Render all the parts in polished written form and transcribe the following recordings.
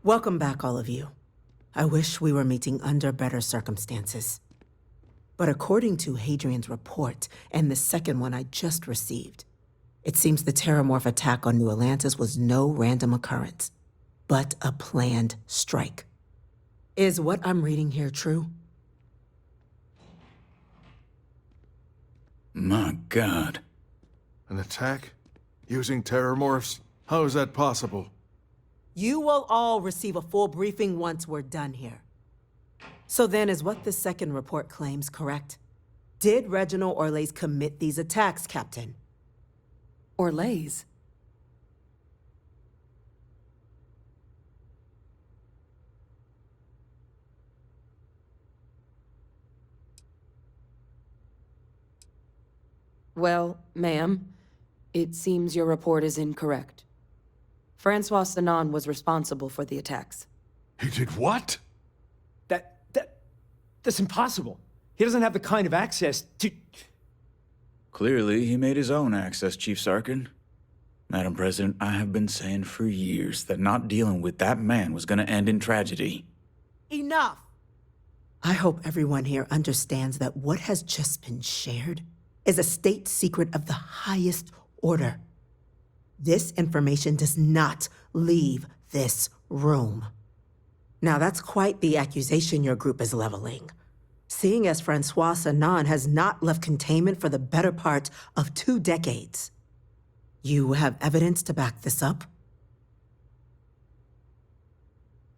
Welcome back, all of you. I wish we were meeting under better circumstances. But according to Hadrian's report, and the second one I just received, it seems the Terrormorph attack on New Atlantis was no random occurrence, but a planned strike. Is what I'm reading here true? My God. An attack? Using Terrormorphs? How is that possible? You will all receive a full briefing once we're done here. So then, is what the second report claims correct? Did Reginald Orlays commit these attacks, Captain? Orlays? Well, ma'am, it seems your report is incorrect. Francois Sanon was responsible for the attacks. He did what? That's impossible. He doesn't have the kind of access to... Clearly, he made his own access, Chief Sarkin. Madam President, I have been saying for years that not dealing with that man was gonna end in tragedy. Enough! I hope everyone here understands that what has just been shared is a state secret of the highest order. This information does not leave this room. Now, that's quite the accusation your group is leveling, seeing as Francois Sanon has not left containment for the better part of 2 decades. You have evidence to back this up?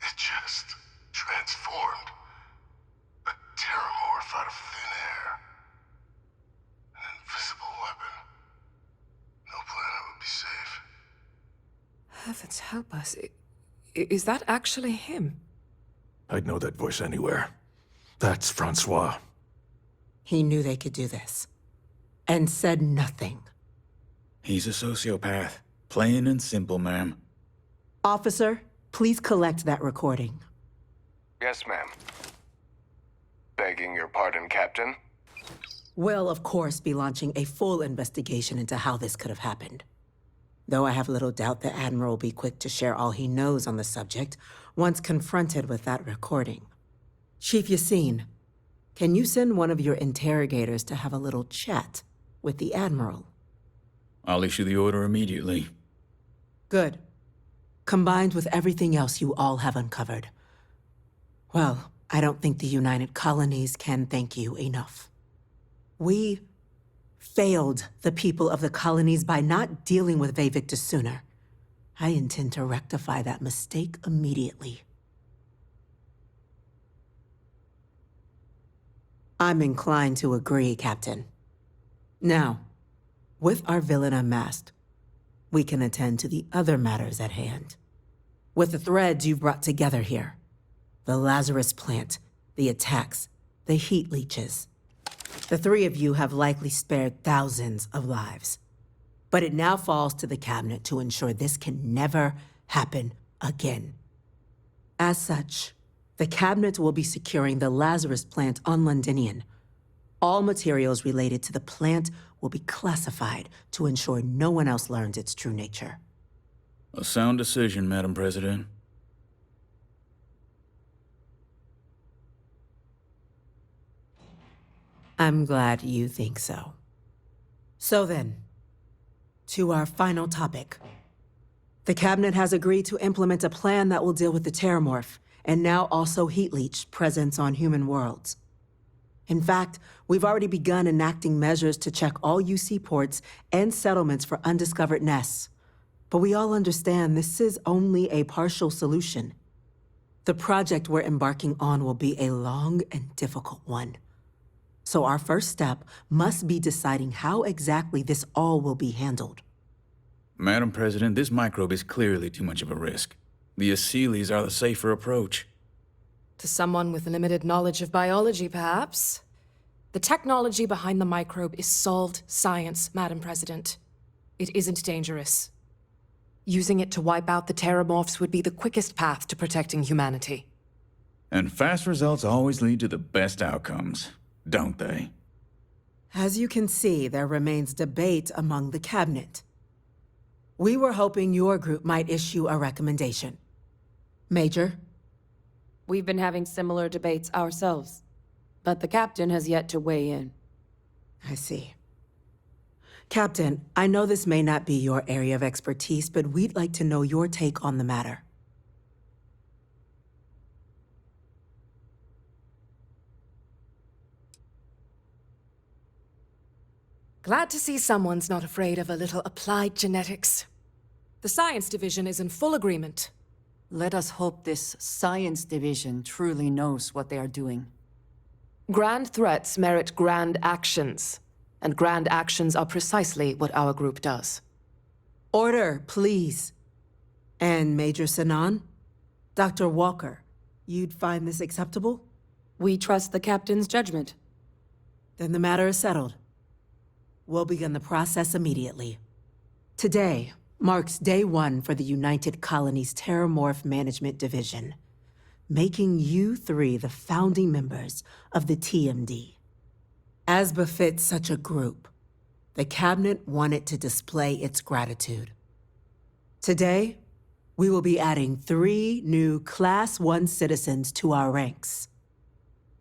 It just transformed. A Terrormorph out of thin air. An invisible weapon. No planet would be safe. Heavens help us. Is that actually him? I'd know that voice anywhere. That's Francois. He knew they could do this, and said nothing. He's a sociopath. Plain and simple, ma'am. Officer, please collect that recording. Yes, ma'am. Begging your pardon, Captain. We'll, of course, be launching a full investigation into how this could have happened. Though I have little doubt the Admiral will be quick to share all he knows on the subject once confronted with that recording. Chief Yassine, can you send one of your interrogators to have a little chat with the Admiral? I'll issue the order immediately. Good. Combined with everything else you all have uncovered. Well, I don't think the United Colonies can thank you enough. We failed the people of the colonies by not dealing with Vevictus sooner. I intend to rectify that mistake immediately. I'm inclined to agree, Captain. Now, with our villain unmasked, we can attend to the other matters at hand. With the threads you've brought together here, the Lazarus plant, the attacks, the heat leeches, the 3 of you have likely spared thousands of lives. But it now falls to the Cabinet to ensure this can never happen again. As such, the Cabinet will be securing the Lazarus plant on Londinian. All materials related to the plant will be classified to ensure no one else learns its true nature. A sound decision, Madam President. I'm glad you think so. So then, to our final topic. The Cabinet has agreed to implement a plan that will deal with the Terrormorph, and now also Heat Leech presence on human worlds. In fact, we've already begun enacting measures to check all UC ports and settlements for undiscovered nests. But we all understand this is only a partial solution. The project we're embarking on will be a long and difficult one. So our first step must be deciding how exactly this all will be handled. Madam President, this microbe is clearly too much of a risk. The Aseles are the safer approach. To someone with limited knowledge of biology, perhaps? The technology behind the microbe is solved science, Madam President. It isn't dangerous. Using it to wipe out the Terrormorphs would be the quickest path to protecting humanity. And fast results always lead to the best outcomes, don't they? As you can see, there remains debate among the Cabinet. We were hoping your group might issue a recommendation. Major? We've been having similar debates ourselves, but the captain has yet to weigh in. I see. Captain, I know this may not be your area of expertise, but we'd like to know your take on the matter. Glad to see someone's not afraid of a little applied genetics. The science division is in full agreement. Let us hope this science division truly knows what they are doing. Grand threats merit grand actions, and grand actions are precisely what our group does. Order, please. And Major Sinan? Dr. Walker, you'd find this acceptable? We trust the captain's judgment. Then the matter is settled. We'll begin the process immediately. Today marks day one for the United Colonies Terrormorph Management Division, making you three the founding members of the TMD. As befits such a group, the Cabinet wanted to display its gratitude. Today, we will be adding 3 new Class 1 citizens to our ranks.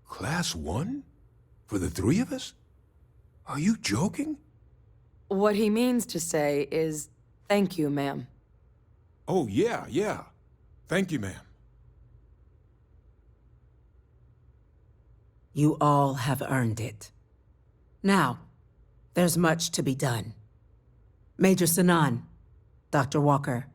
Class 1? For the 3 of us? Are you joking? What he means to say is, thank you, ma'am. Oh, yeah. Thank you, ma'am. You all have earned it. Now, there's much to be done. Major Sinan, Dr. Walker,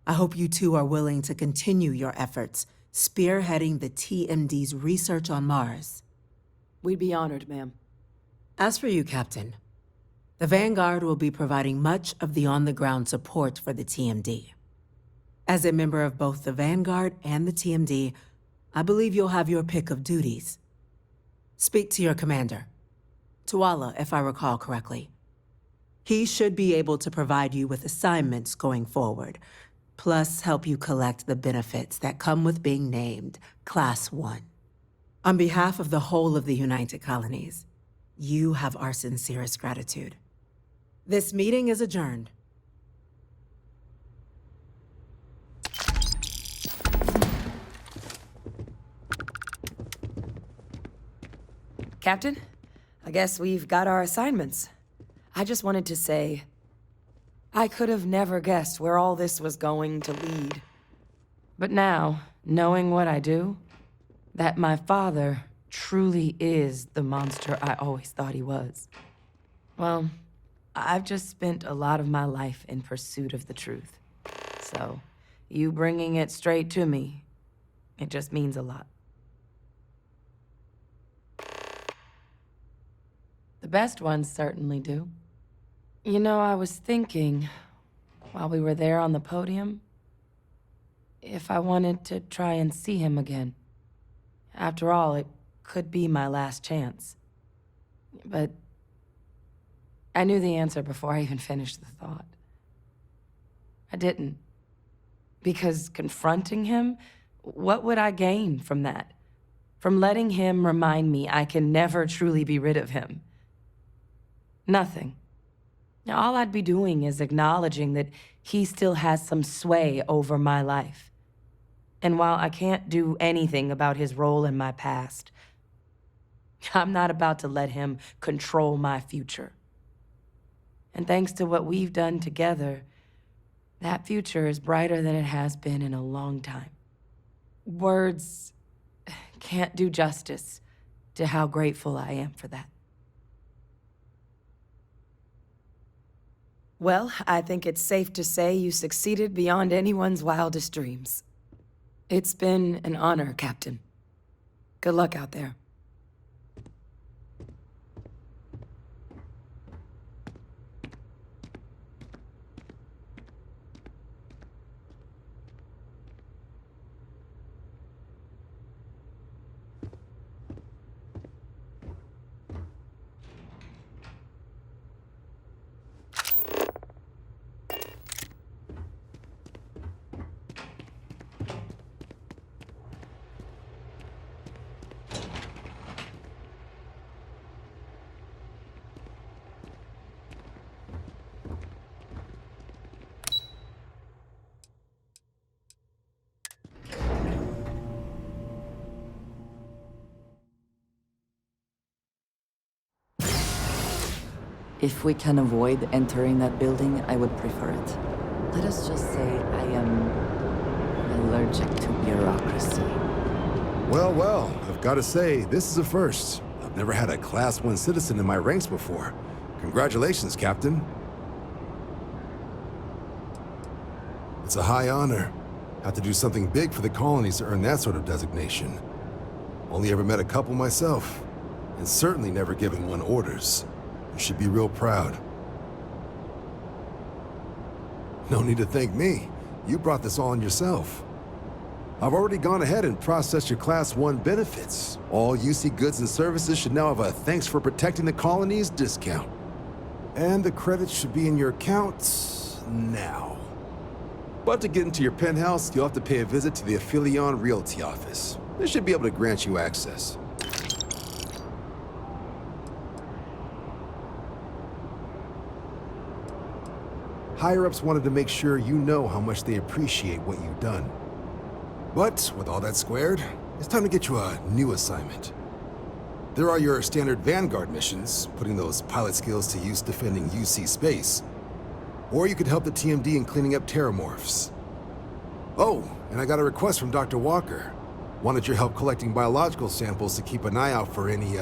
I hope you two are willing to continue your efforts spearheading the TMD's research on Mars. We'd be honored, ma'am. As for you, Captain, the Vanguard will be providing much of the on-the-ground support for the TMD. As a member of both the Vanguard and the TMD, I believe you'll have your pick of duties. Speak to your commander, Tuala, if I recall correctly. He should be able to provide you with assignments going forward, plus help you collect the benefits that come with being named Class 1. On behalf of the whole of the United Colonies, you have our sincerest gratitude. This meeting is adjourned. Captain, I guess we've got our assignments. I just wanted to say, I could have never guessed where all this was going to lead. But now, knowing what I do, that my father truly is the monster I always thought he was. Well, I've just spent a lot of my life in pursuit of the truth. So, you bringing it straight to me, it just means a lot. The best ones certainly do. You know, I was thinking, while we were there on the podium, if I wanted to try and see him again. After all, it could be my last chance. But I knew the answer before I even finished the thought. I didn't. Because confronting him, what would I gain from that? From letting him remind me I can never truly be rid of him? Nothing. Now, all I'd be doing is acknowledging that he still has some sway over my life. And while I can't do anything about his role in my past, I'm not about to let him control my future. And thanks to what we've done together, that future is brighter than it has been in a long time. Words can't do justice to how grateful I am for that. Well, I think it's safe to say you succeeded beyond anyone's wildest dreams. It's been an honor, Captain. Good luck out there. If we can avoid entering that building, I would prefer it. Let us just say I am allergic to bureaucracy. Well, well, I've got to say, this is a first. I've never had a Class 1 citizen in my ranks before. Congratulations, Captain. It's a high honor. Have to do something big for the colonies to earn that sort of designation. Only ever met a couple myself, and certainly never given one orders. You should be real proud. No need to thank me. You brought this all on yourself. I've already gone ahead and processed your Class 1 benefits. All UC goods and services should now have a thanks for protecting the colonies discount. And the credits should be in your accounts now. But to get into your penthouse, you'll have to pay a visit to the Aphelion Realty office. They should be able to grant you access. Higher-ups wanted to make sure you know how much they appreciate what you've done. But with all that squared, it's time to get you a new assignment. There are your standard Vanguard missions, putting those pilot skills to use defending UC space. Or you could help the TMD in cleaning up Terrormorphs. Oh, and I got a request from Dr. Walker. Wanted your help collecting biological samples to keep an eye out for any,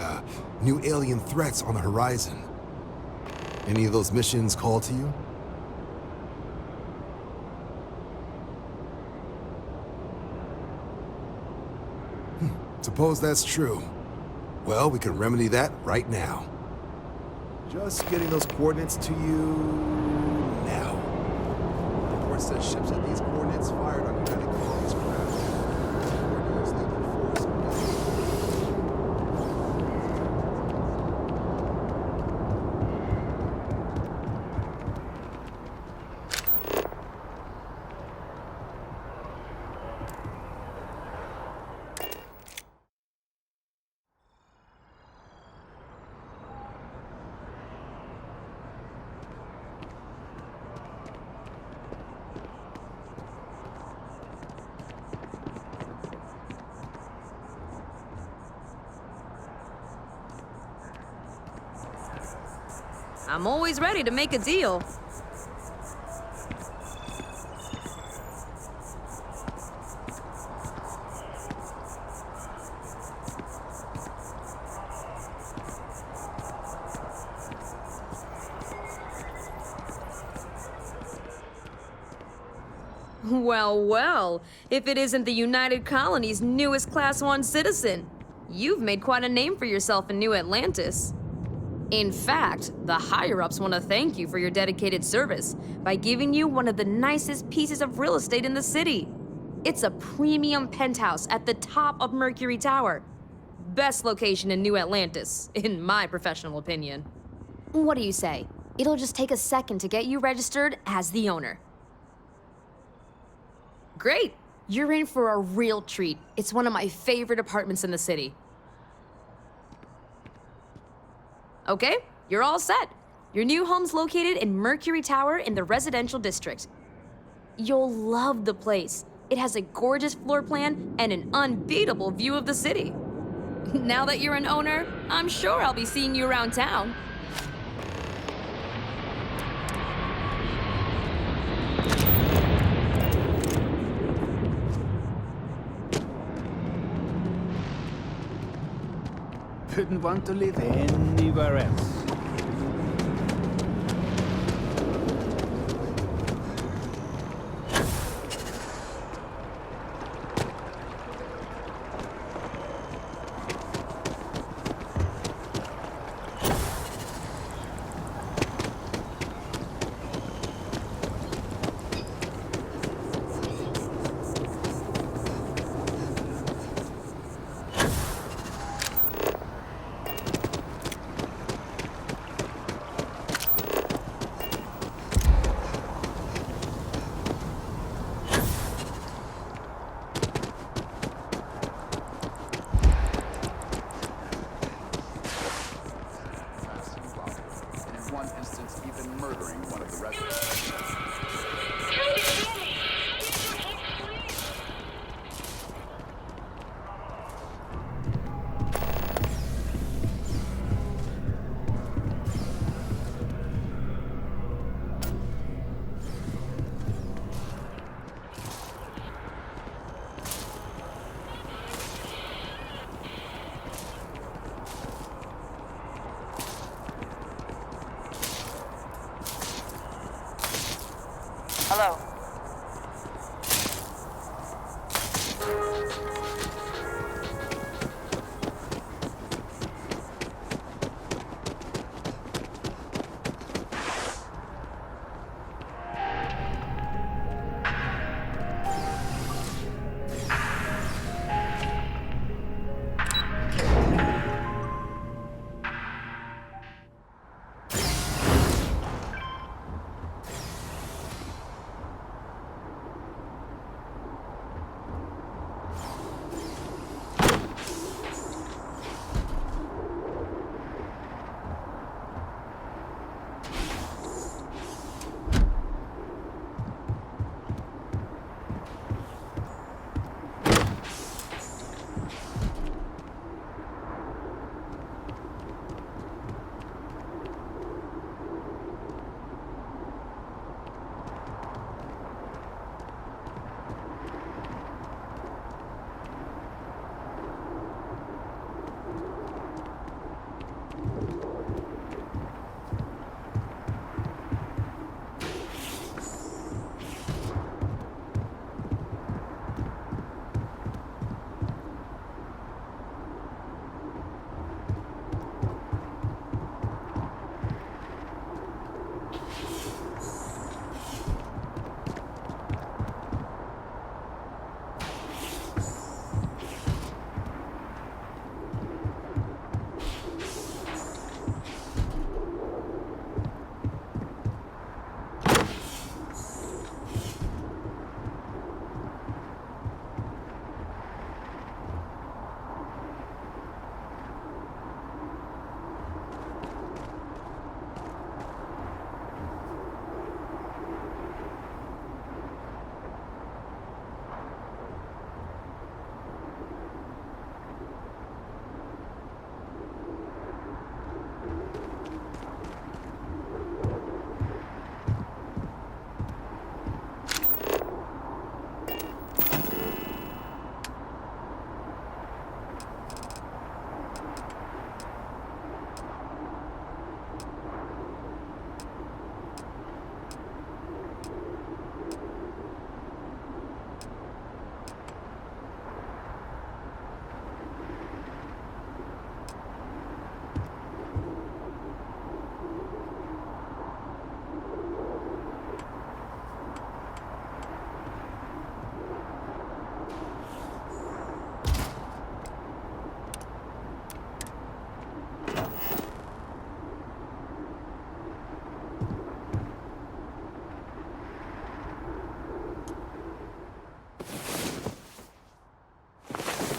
new alien threats on the horizon. Any of those missions call to you? Suppose that's true. Well, we can remedy that right now. Just getting those coordinates to you now. The report says ships at these coordinates fired on United Colonies craft. Coordinates leaving force. I'm always ready to make a deal. Well, well, if it isn't the United Colony's newest Class 1 citizen. You've made quite a name for yourself in New Atlantis. In fact, the higher-ups want to thank you for your dedicated service by giving you one of the nicest pieces of real estate in the city. It's a premium penthouse at the top of Mercury Tower. Best location in New Atlantis, in my professional opinion. What do you say? It'll just take a second to get you registered as the owner. Great! You're in for a real treat. It's one of my favorite apartments in the city. Okay, you're all set. Your new home's located in Mercury Tower in the residential district. You'll love the place. It has a gorgeous floor plan and an unbeatable view of the city. Now that you're an owner, I'm sure I'll be seeing you around town. Couldn't want to live anywhere else.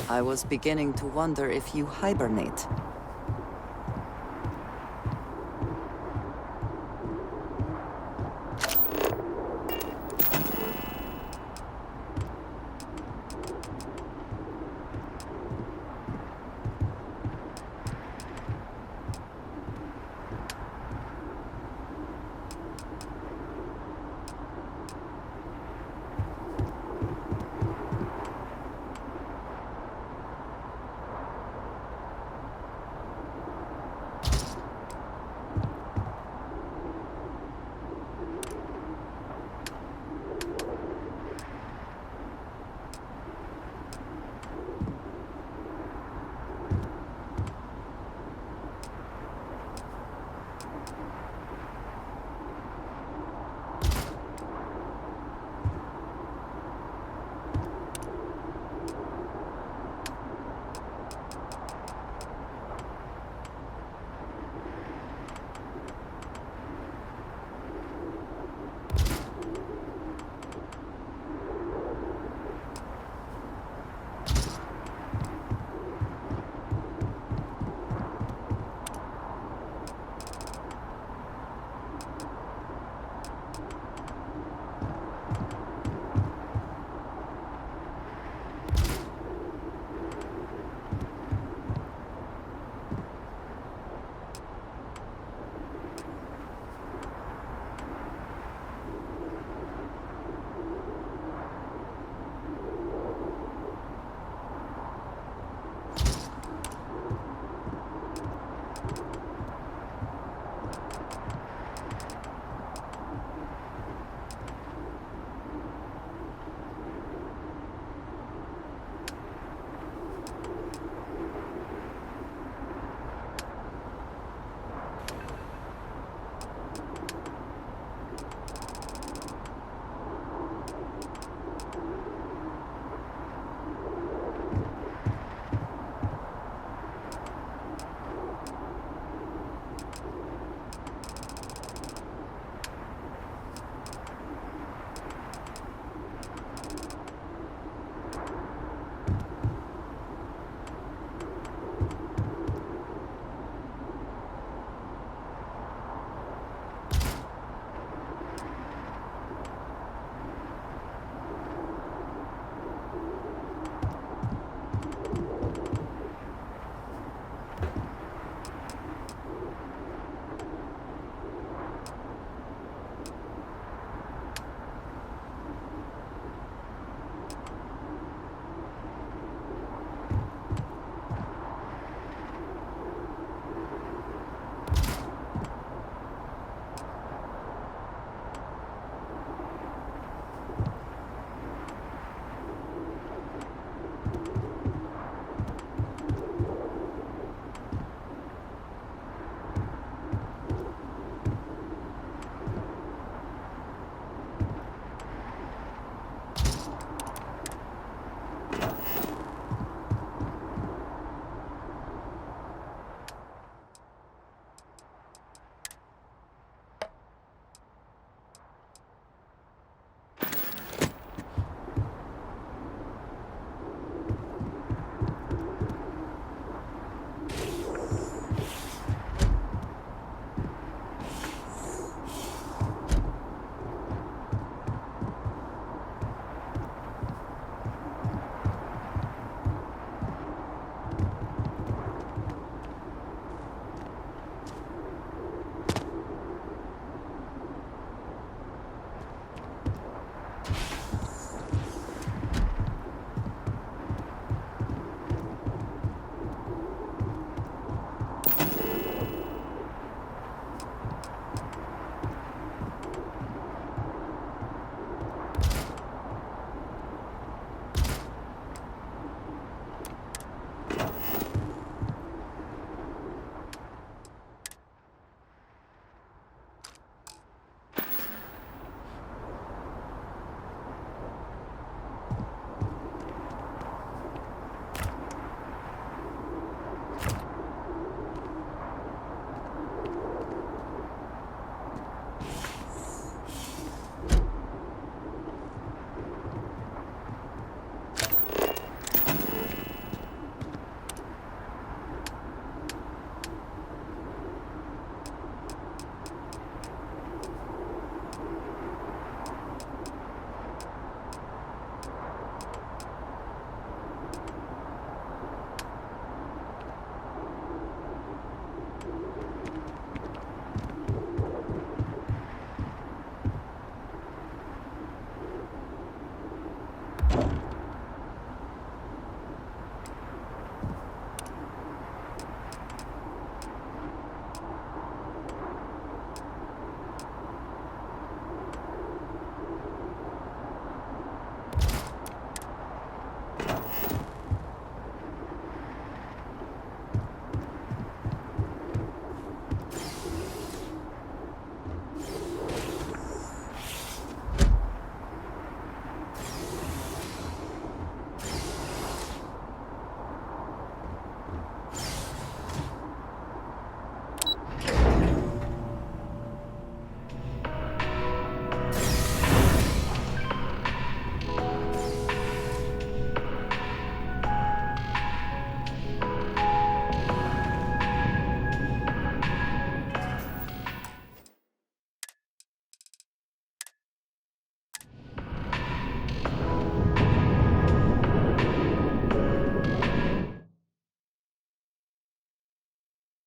I was beginning to wonder if you hibernate.